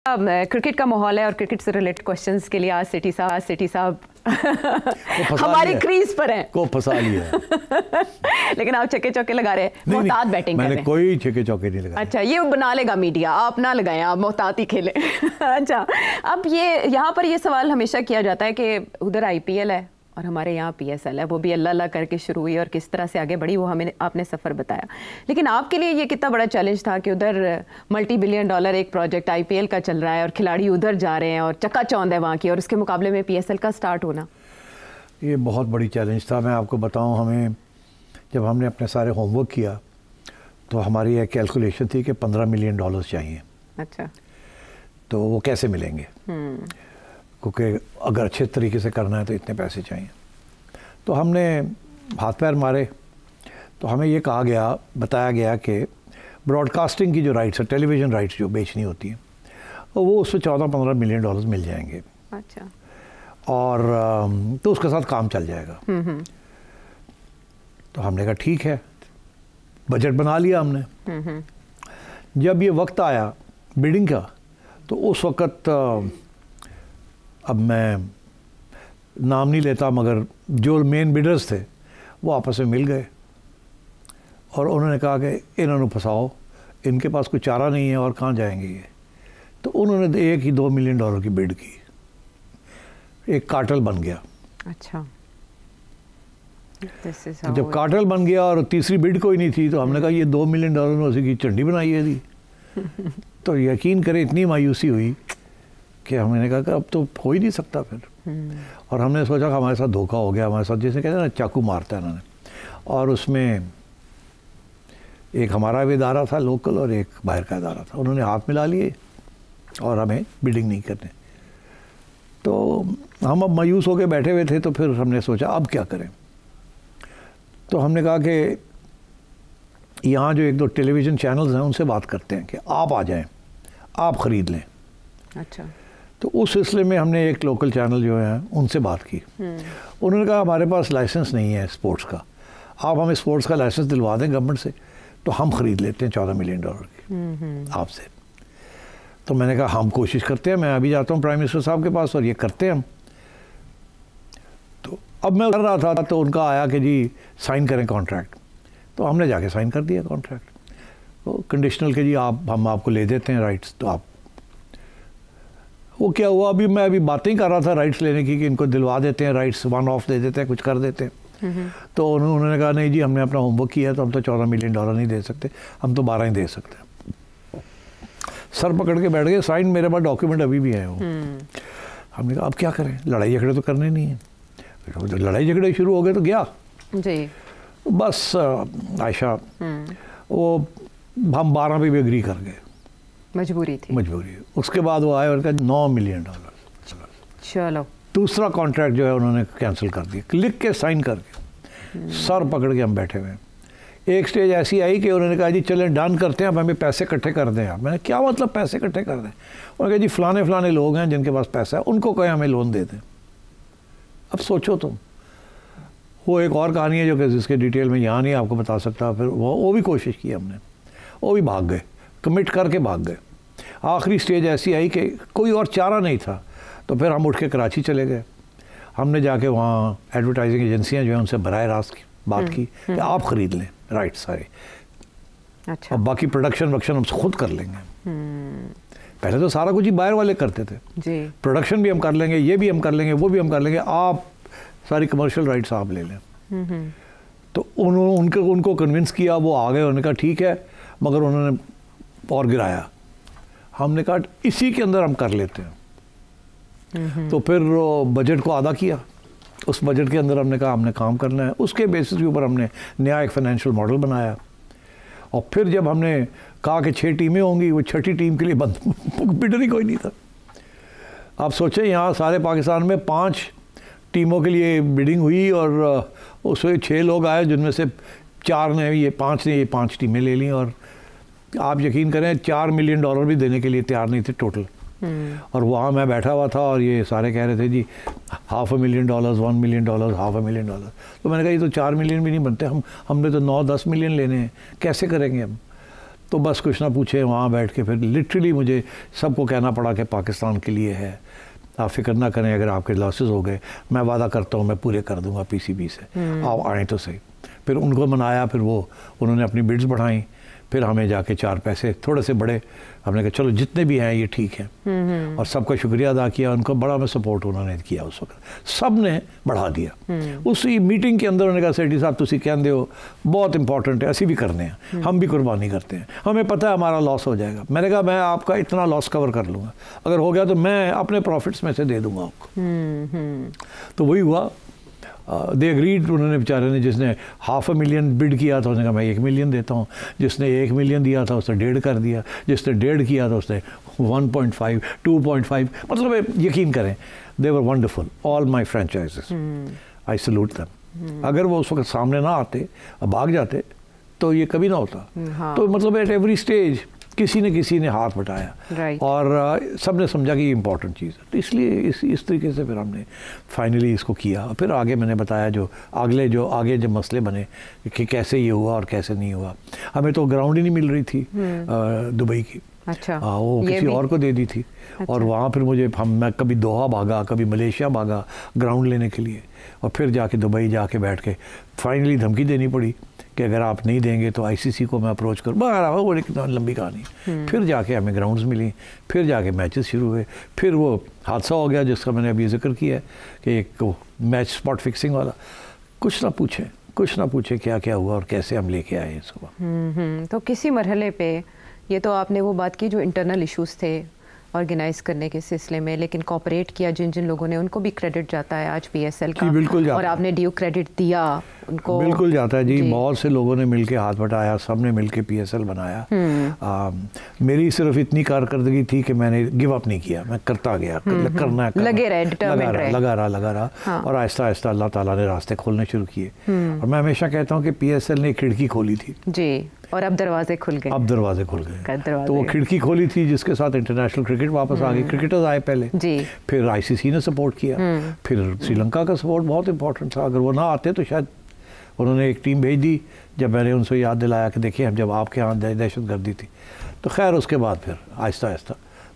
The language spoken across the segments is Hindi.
क्रिकेट का माहौल है और क्रिकेट से रिलेटेड क्वेश्चंस के लिए आज सिटी साहब हमारी क्रीज पर हैं को फंसा लिया लेकिन आप छक्के चौके लगा रहे हैं, मोहतात बैटिंग कर रहे हैं। मैंने कोई छक्के चौके नहीं लगाए। अच्छा, ये बना लेगा मीडिया, आप ना लगाएं, आप मोहतात ही खेलें अच्छा, अब ये यहाँ पर ये सवाल हमेशा किया जाता है कि उधर आईपीएल है और हमारे यहाँ पीएसएल है, वो भी अल्लाह अल्लाह करके शुरू हुई और किस तरह से आगे बढ़ी वो हमें आपने सफ़र बताया। लेकिन आपके लिए ये कितना बड़ा चैलेंज था कि उधर $multi billion एक प्रोजेक्ट आईपीएल का चल रहा है और खिलाड़ी उधर जा रहे हैं और चकाचौंध है वहाँ की, और उसके मुकाबले में पीएसएल का स्टार्ट होना। ये बहुत बड़ी चैलेंज था। मैं आपको बताऊँ, हमें जब हमने अपने सारे होमवर्क किया तो हमारी एक कैलकुलेशन थी कि $15 मिलियन चाहिए। अच्छा, तो वो कैसे मिलेंगे, क्योंकि अगर अच्छे तरीके से करना है तो इतने पैसे चाहिए। तो हमने हाथ पैर मारे तो हमें ये कहा गया, बताया गया कि ब्रॉडकास्टिंग की जो राइट्स है, टेलीविज़न राइट्स जो बेचनी होती हैं, वो उसमें $14-15 मिलियन मिल जाएंगे। अच्छा, और तो उसके साथ काम चल जाएगा। तो हमने कहा ठीक है, बजट बना लिया हमने। जब ये वक्त आया बिडिंग का तो उस वक़्त अब मैं नाम नहीं लेता, मगर जो मेन बिडर्स थे वो आपस में मिल गए और उन्होंने कहा कि इन्होंने फंसाओ, इनके पास कोई चारा नहीं है और कहाँ जाएंगे ये। तो उन्होंने $1-2 मिलियन की बिड की, एक कार्टेल बन गया। अच्छा, तो जब कार्टेल बन गया और तीसरी बिड कोई नहीं थी तो हमने कहा ये $2 मिलियन में उसी की चंडी बनाई है दी तो यकीन करें इतनी मायूसी हुई कि हमने कहा कि अब तो हो ही नहीं सकता फिर। और हमने सोचा कि हमारे साथ धोखा हो गया, हमारे साथ जैसे कहते हैं ना चाकू मारता है इन्होंने। और उसमें एक हमारा भी इदारा था लोकल और एक बाहर का इदारा था, उन्होंने हाथ मिला लिए और हमें बिडिंग नहीं करने। तो हम अब मायूस होकर बैठे हुए थे। तो फिर हमने सोचा अब क्या करें। तो हमने कहा कि यहाँ जो 1-2 टेलीविज़न चैनल्स हैं उनसे बात करते हैं कि आप आ जाएं, आप ख़रीद लें। अच्छा, तो उस सिलसिले में हमने एक लोकल चैनल जो है उनसे बात की। उन्होंने कहा हमारे पास लाइसेंस नहीं है स्पोर्ट्स का, आप हमें स्पोर्ट्स का लाइसेंस दिलवा दें गवर्नमेंट से तो हम ख़रीद लेते हैं $14 मिलियन की आपसे। तो मैंने कहा हम कोशिश करते हैं, मैं अभी जाता हूँ प्राइम मिनिस्टर साहब के पास और ये करते हैं हम। तो अब मैं कर रहा था तो उनका आया कि जी साइन करें कॉन्ट्रैक्ट। तो हमने जाके साइन कर दिया कॉन्ट्रैक्ट, तो कंडीशनल के जी हम आपको ले देते हैं राइट्स। तो आप वो क्या हुआ, अभी मैं बातें ही कर रहा था राइट्स लेने की कि इनको दिलवा देते हैं राइट्स, वन ऑफ दे देते हैं, कुछ कर देते हैं। तो उन्होंने कहा नहीं जी हमने अपना होमवर्क किया तो हम तो $14 मिलियन नहीं दे सकते, हम तो 12 ही दे सकते हैं। सर पकड़ के बैठ गए, साइन मेरे पास डॉक्यूमेंट अभी भी है वो। हमने कहा अब क्या करें, लड़ाई झगड़े तो करने नहीं है। लड़ाई झगड़े शुरू हो गए तो गया जी, बस आयशा वो हम 12 पे भी एग्री कर गए, मजबूरी थी। उसके बाद वो आए और कहा $9 मिलियन। चलो, दूसरा कॉन्ट्रैक्ट जो है उन्होंने कैंसिल कर दिया, लिख के साइन करके। सर पकड़ के हम बैठे हुए। एक स्टेज ऐसी आई कि उन्होंने कहा जी चलें डन करते हैं, अब हमें पैसे इकट्ठे कर दें। आप, मैंने क्या मतलब पैसे इकट्ठे कर दें? उन्होंने कहा जी फलाने लोग हैं जिनके पास पैसा है, उनको कहें हमें लोन दे दें। अब सोचो तुम, वो एक और कहानी है जो कि जिसके डिटेल में यहाँ नहीं आपको बता सकता। फिर वो भी कोशिश की हमने, वो भी भाग गए, कमिट करके भाग गए। आखिरी स्टेज ऐसी आई कि कोई और चारा नहीं था। तो फिर हम उठ के कराची चले गए। हमने जाके वहाँ एडवर्टाइजिंग एजेंसियाँ जो हैं उनसे बराह रास्त बात की कि आप ख़रीद लें राइट सारे। अच्छा, और बाकी प्रोडक्शन हम खुद कर लेंगे। पहले तो सारा कुछ ही बाहर वाले करते थे जी, प्रोडक्शन भी हम कर लेंगे, ये भी हम कर लेंगे, वो भी हम कर लेंगे, आप सारी कमर्शियल राइट्स आप ले लें। तो उनको कन्विंस किया, वो आ गए। उन्होंने कहा ठीक है, मगर उन्होंने और गिराया। हमने कहा इसी के अंदर हम कर लेते हैं। तो फिर बजट को आधा किया, उस बजट के अंदर हमने कहा हमने काम करना है। उसके बेसिस के ऊपर हमने नया एक फाइनेंशियल मॉडल बनाया। और फिर जब हमने कहा कि 6 टीमें होंगी, वो 6ठी टीम के लिए बिडर ही कोई नहीं था। आप सोचें यहाँ सारे पाकिस्तान में 5 टीमों के लिए बिडिंग हुई और उसमें 6 लोग आए, जिनमें से 4 ने ये 5 टीमें ले लीं। और आप यकीन करें $4 मिलियन भी देने के लिए तैयार नहीं थे टोटल। और वहाँ मैं बैठा हुआ था और ये सारे कह रहे थे जी $500,000, $1 मिलियन, $500,000 मिलियन। तो मैंने कहा ये तो $4 मिलियन भी नहीं बनते, हमने तो 9-10 मिलियन लेने हैं, कैसे करेंगे हम? तो बस कुछ ना पूछे, वहाँ बैठ के फिर लिटरली मुझे सबको कहना पड़ा कि पाकिस्तान के लिए है, आप फिक्र ना करें, अगर आपके लॉसेस हो गए मैं वादा करता हूँ मैं पूरे कर दूंगा पीसीबी से, आप आएँ तो सही। फिर उनको मनाया, फिर वो उन्होंने अपनी बिड्स बढ़ाई, फिर हमें जाके 4 पैसे थोड़े से बड़े, हमने कहा चलो जितने भी हैं ये ठीक है, और सबका शुक्रिया अदा किया, उनको बड़ा में सपोर्ट उन्होंने किया, उस वक्त सब ने बढ़ा दिया। उसी मीटिंग के अंदर उन्होंने कहा सेठी साहब तुसी कहते हो बहुत इंपॉर्टेंट है, असी भी करने हैं, हम भी कुर्बानी करते हैं, हमें पता है हमारा लॉस हो जाएगा। मैंने कहा मैं आपका इतना लॉस कवर कर लूँगा, अगर हो गया तो मैं अपने प्रॉफिट्स में से दे दूँगा आपको। तो वही हुआ, दे एग्रीड, उन्होंने बेचारे ने, जिसने 500,000 बिड किया था उसने कहा मैं 1 मिलियन देता हूँ, जिसने 1 मिलियन दिया था उसने 1.5 कर दिया, जिसने 1.5 किया था उसने 1.5, 2.5, मतलब यकीन करें they were wonderful all my franchises, I salute them. अगर वो उस वक्त सामने ना आते, भाग जाते, तो ये कभी ना होता। तो मतलब एट एवरी स्टेज किसी ने हाथ बटाया, और सबने समझा कि ये इम्पोर्टेंट चीज़ है, तो इसलिए इस तरीके से फिर हमने फाइनली इसको किया। फिर आगे मैंने बताया जो आगे जो मसले बने कि कैसे ये हुआ और कैसे नहीं हुआ। हमें तो ग्राउंड ही नहीं मिल रही थी दुबई की, अच्छा, वो किसी और को दे दी थी। अच्छा। और वहाँ फिर मैं कभी दोहा भागा, कभी मलेशिया भागा ग्राउंड लेने के लिए, और फिर जाके दुबई जाके बैठ के फाइनली धमकी देनी पड़ी कि अगर आप नहीं देंगे तो आईसीसी को मैं अप्रोच करूँ। वो एक लंबी कहानी। फिर जाके हमें ग्राउंड्स मिली, फिर जाके मैचेस शुरू हुए, फिर वो हादसा हो गया जिसका मैंने अभी जिक्र किया है कि एक मैच स्पॉट फिक्सिंग वाला। कुछ ना पूछे क्या क्या हुआ और कैसे हम लेके आए इसको। तो किसी मरहले पे ये तो आपने वो बात की जो इंटरनल इश्यूज थे ऑर्गेनाइज करने के सिलसिले में, लेकिन कॉपरेट किया जिन लोगों ने, उनको भी क्रेडिट जाता है आज पीएसएल का। बिल्कुल जाता और आपने ड्यू क्रेडिट दिया उनको, बिल्कुल जाता है जी। बहुत से लोगों ने मिलके हाथ बटाया, सब ने मिलके पीएसएल बनाया। मेरी सिर्फ इतनी कारकर्दगी थी कि मैंने गिव अप नहीं किया, मैं करता गया, करना है, लगे रहे, डिटरमिन्ड रहे, लगा रहा। हाँ। और आहिस्ता आहिस्ता अल्लाह ताला ने रास्ते खोलने शुरू किए। और मैं हमेशा कहता हूँ कि पीएसएल ने खिड़की खोली थी जी, और अब दरवाजे खुल गए। तो वो खिड़की खोली थी जिसके साथ इंटरनेशनल क्रिकेट वापस आ गई। क्रिकेटर्स आए पहले जी, फिर आईसीसी ने सपोर्ट किया, फिर श्रीलंका का सपोर्ट बहुत इंपॉर्टेंट था। अगर वो ना आते तो शायद उन्होंने एक टीम भेज दी। जब मैंने उनसे याद दिलाया कि देखिए हम जब आपके यहाँ दहशतगर्दी थी, तो खैर उसके बाद फिर आहिस्ता आहिस्ता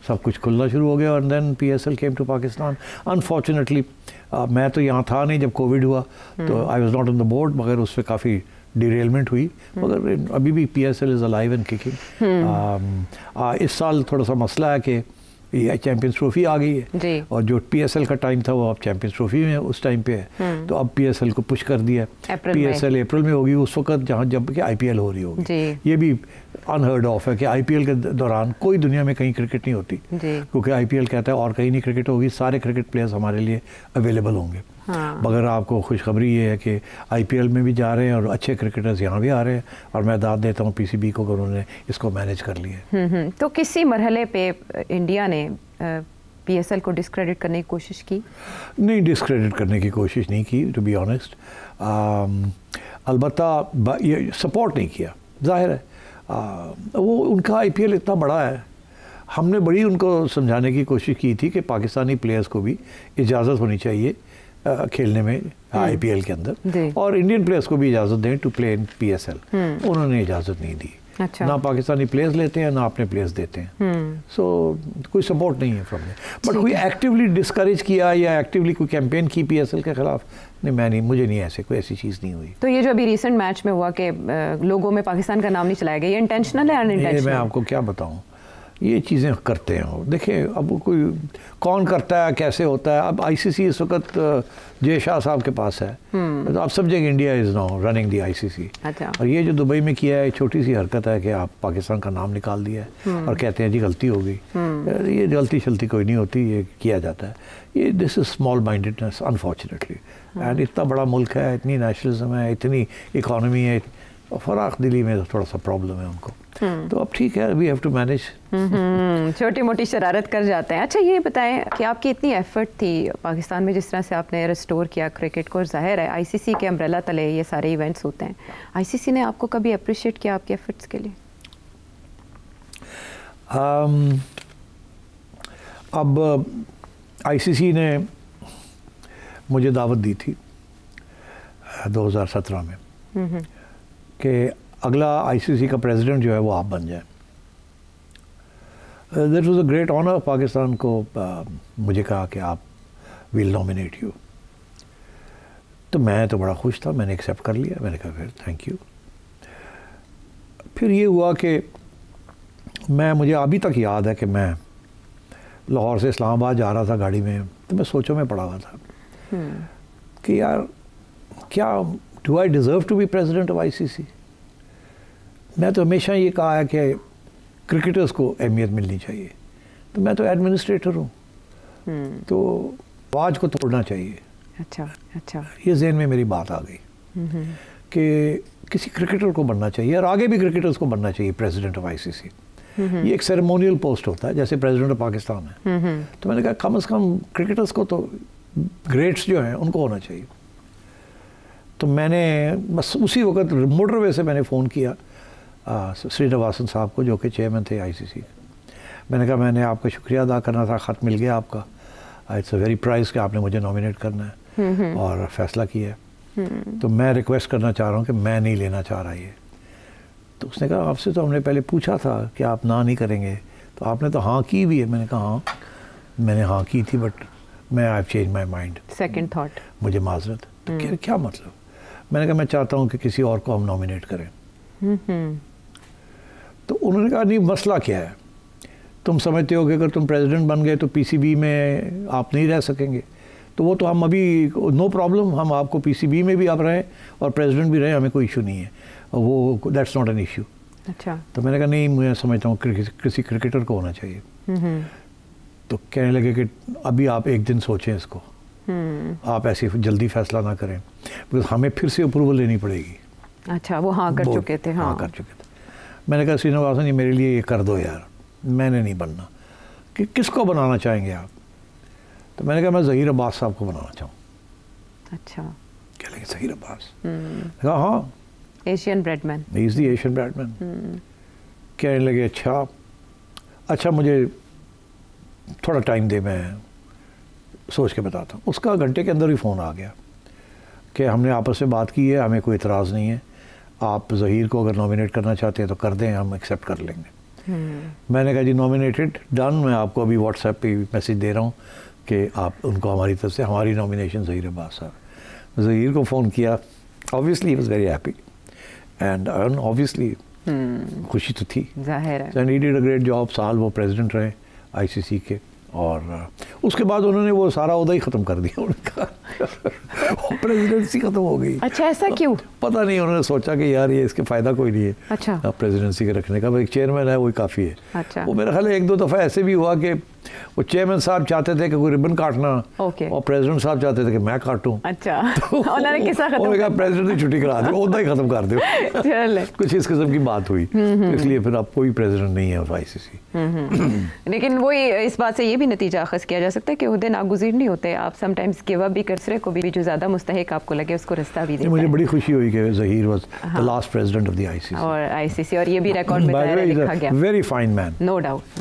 सब कुछ खुलना शुरू हो गया। और then PSL came to Pakistan. Unfortunately मैं तो यहाँ था नहीं जब कोविड हुआ, तो I was not on the board, मगर उस पर काफ़ी डिरेलमेंट हुई। मगर अभी भी PSL is alive and kicking. इस साल थोड़ा सा मसला है कि ये चैंपियंस ट्रॉफी आ गई है, और जो पीएसएल का टाइम था वो अब चैंपियंस ट्रॉफी में उस टाइम पे है। तो अब पीएसएल को पुश कर दिया, पीएसएल अप्रैल में होगी, उस वक्त जहाँ जब कि आईपीएल हो रही होगी। ये भी अनहर्ड ऑफ है कि आईपीएल के दौरान कोई दुनिया में कहीं क्रिकेट नहीं होती, क्योंकि आईपीएल कहता है और कहीं नहीं क्रिकेट होगी, सारे क्रिकेट प्लेयर्स हमारे लिए अवेलेबल होंगे। हाँ। मगर आपको खुशखबरी ये है कि आईपीएल में भी जा रहे हैं और अच्छे क्रिकेटर्स यहाँ भी आ रहे हैं, और मैं दाद देता हूँ पीसीबी को कि उन्होंने इसको मैनेज कर लिया है। तो किसी मरहले पे इंडिया ने पीएसएल को डिस्क्रेडिट करने की कोशिश की? नहीं, डिस्क्रेडिट करने की कोशिश नहीं की, टू बी ऑनेस्ट। अलबत्ता ये सपोर्ट नहीं किया, जाहिर है। वो उनका आईपीएल इतना बड़ा है, हमने बड़ी उनको समझाने की कोशिश की थी कि पाकिस्तानी प्लेयर्स को भी इजाज़त होनी चाहिए खेलने में आईपीएल के अंदर, और इंडियन प्लेयर्स को भी इजाज़त दें टू प्ले इन पीएसएल। उन्होंने इजाज़त नहीं दी। अच्छा। ना पाकिस्तानी प्लेयर्स लेते हैं ना अपने प्लेयर्स देते हैं। सो कोई सपोर्ट नहीं है फ्रॉम देयर। बट कोई एक्टिवली डिस्करेज किया या एक्टिवली कोई कैंपेन की पीएसएल के खिलाफ, नहीं, मुझे नहीं, कोई ऐसी चीज़ नहीं हुई। तो ये जो अभी रिसेंट मैच में हुआ कि लोगों में पाकिस्तान का नाम नहीं चलाया गया, ये इंटेंशनल है अनइंटेंशनल? मैं आपको क्या बताऊँ, ये चीज़ें करते हैं। देखिए अब कोई कौन करता है, कैसे होता है। अब आईसीसी इस वक्त जय शाह साहब के पास है, तो आप सब जगह India is now running the ICC. अच्छा। और ये जो दुबई में किया है, छोटी सी हरकत है कि आप पाकिस्तान का नाम निकाल दिया है और कहते हैं जी गलती हो गई। ये गलती शलती कोई नहीं होती, ये किया जाता है। ये this is small mindedness unfortunately. And इतना बड़ा मुल्क है, इतनी नेशनलिज्म है, इतनी इकॉनमी है, फराख दिली में थोड़ा सा प्रॉब्लम है उनको। तो अब ठीक है, वी हैव टू मैनेज। छोटी मोटी शरारत कर जाते हैं। अच्छा ये बताएं कि आपकी इतनी एफर्ट थी पाकिस्तान में, जिस तरह से आपने रिस्टोर किया क्रिकेट को, और जाहिर है आईसीसी के अम्ब्रेला तले ये सारे इवेंट्स होते हैं, आईसीसी ने आपको कभी अप्रिशिएट किया आपके एफर्ट्स के लिए? अब आईसीसी ने मुझे दावत दी थी 2017 में कि अगला आईसीसी का प्रेसिडेंट जो है वो आप बन जाए। That was a great honour. Pakistan को मुझे कहा कि आप विल नॉमिनेट यू, तो मैं तो बड़ा खुश था, मैंने एक्सेप्ट कर लिया। मैंने कहा फिर थैंक यू। फिर ये हुआ कि मुझे अभी तक याद है कि मैं लाहौर से इस्लामाबाद जा रहा था गाड़ी में, तो मैं सोचों में पड़ा हुआ था कि यार क्या do I deserve to be president of ICC. मैं तो हमेशा ये कहा है कि क्रिकेटर्स को अहमियत मिलनी चाहिए, तो मैं तो एडमिनिस्ट्रेटर हूँ, तो आवाज़ को तोड़ना चाहिए। अच्छा। ये ज़हन में मेरी बात आ गई कि किसी क्रिकेटर को बनना चाहिए, और आगे भी क्रिकेटर्स को बनना चाहिए प्रेसिडेंट ऑफ आईसीसी। ये एक सेरेमोनियल पोस्ट होता है, जैसे प्रेसिडेंट ऑफ पाकिस्तान है। तो मैंने कहा कम से कम क्रिकेटर्स को तो, ग्रेट्स जो हैं उनको होना चाहिए। तो मैंने बस उसी वक्त मोटरवे से मैंने फ़ोन किया श्रीनिवासन साहब को, जो कि चेयरमैन थे आईसीसी। मैंने कहा मैंने आपका शुक्रिया अदा करना था, ख़त मिल गया आपका, इट्स अ वेरी प्राइज़ कि आपने मुझे नॉमिनेट करना है और फैसला किया है, तो मैं रिक्वेस्ट करना चाह रहा हूँ कि मैं नहीं लेना चाह रहा ये। तो उसने कहा आपसे तो हमने पहले पूछा था कि आप ना नहीं करेंगे, तो आपने तो हाँ की भी है। मैंने कहा हाँ मैंने हाँ की थी, बट मैं I have change my mind, second thought, मुझे माजरत। तो क्या मतलब? मैंने कहा मैं चाहता हूँ कि किसी और को हम नॉमिनेट करें। तो उन्होंने कहा नहीं, मसला क्या है, तुम समझते हो कि अगर तुम प्रेसिडेंट बन गए तो पीसीबी में आप नहीं रह सकेंगे, तो वो तो हम अभी नो प्रॉब्लम, हम आपको पीसीबी में भी आप रहें और प्रेसिडेंट भी रहें, हमें कोई इशू नहीं है, वो दैट्स नॉट एन इशू। अच्छा। तो मैंने कहा नहीं, मैं समझता हूँ किसी क्रिकेटर को होना चाहिए। तो कहने लगे कि अभी आप एक दिन सोचें इसको, आप ऐसे जल्दी फैसला ना करें, बिकॉज हमें फिर से अप्रूवल लेनी पड़ेगी। अच्छा, वो हाँ कर चुके थे। हाँ कर चुके थे। मैंने कहा श्रीनिवासन जी मेरे लिए ये कर दो यार, मैंने नहीं बनना। कि किसको बनाना चाहेंगे आप? तो मैंने कहा मैं ज़हीर अब्बास साहब को बनाना चाहूँ। अच्छा। कह लगे ज़हीर अब्बास? कहा हाँ, Asian Bradman, he is the Asian Bradman. कहने लगे अच्छा मुझे थोड़ा टाइम दे, मैं सोच के बताता हूँ। उसका घंटे के अंदर ही फ़ोन आ गया कि हमने आपस में बात की है, हमें कोई इतराज़ नहीं है, आप ज़हीर को अगर नॉमिनेट करना चाहते हैं तो कर दें, हम एक्सेप्ट कर लेंगे। मैंने कहा जी नॉमिनेटेड, डन, मैं आपको अभी व्हाट्सएप पे मैसेज दे रहा हूँ कि आप उनको हमारी तरफ से, हमारी नॉमिनेशन ज़हीर अब्बास साहब। ज़हीर को फ़ोन किया, obviously he was very happy and obviously खुशी तो थी, जाहिर है। And he did a great job. साल वो प्रेसिडेंट रहे आईसीसी के, और उसके बाद उन्होंने वो सारा उदा ही ख़त्म कर दिया उनका प्रेसिडेंसी ख़त्म हो गई। अच्छा, ऐसा क्यों? पता नहीं, उन्होंने सोचा कि यार ये इसके फ़ायदा कोई नहीं है। अच्छा। प्रेसिडेंसी के रखने का, एक चेयरमैन है वही काफ़ी है। अच्छा। वो मेरा ख्याल है एक दो दफ़ा ऐसे भी हुआ कि वो चेयरमैन साहब चाहते थे कि कोई रिबन काटना, और प्रेसिडेंट साहब चाहते थे कि मैं काटूं। अच्छा। तो उन्होंने किस्सा खत्म, उन्होंने कहा प्रेसिडेंट की छुट्टी करा दो, उदा ही ख़त्म कर दो। कुछ इस किस्म की बात हुई, इसलिए फिर अब कोई प्रेसिडेंट नहीं है आईसीसी। लेकिन वो इस बात से ये भी नतीजा अखज़ किया जा सकता है कि उहदे नागुज़ीर नहीं होते, आप समटाइम्स गिव अप भी कर सके, को भी जो ज़्यादा मुस्तहिक आपको लगे उसको रास्ता भी देता है। मुझे बड़ी खुशी हुई कि Zaheer was the last president of the ICC, और ये भी रिकॉर्ड में लिखा गया। Very fine man, no doubt.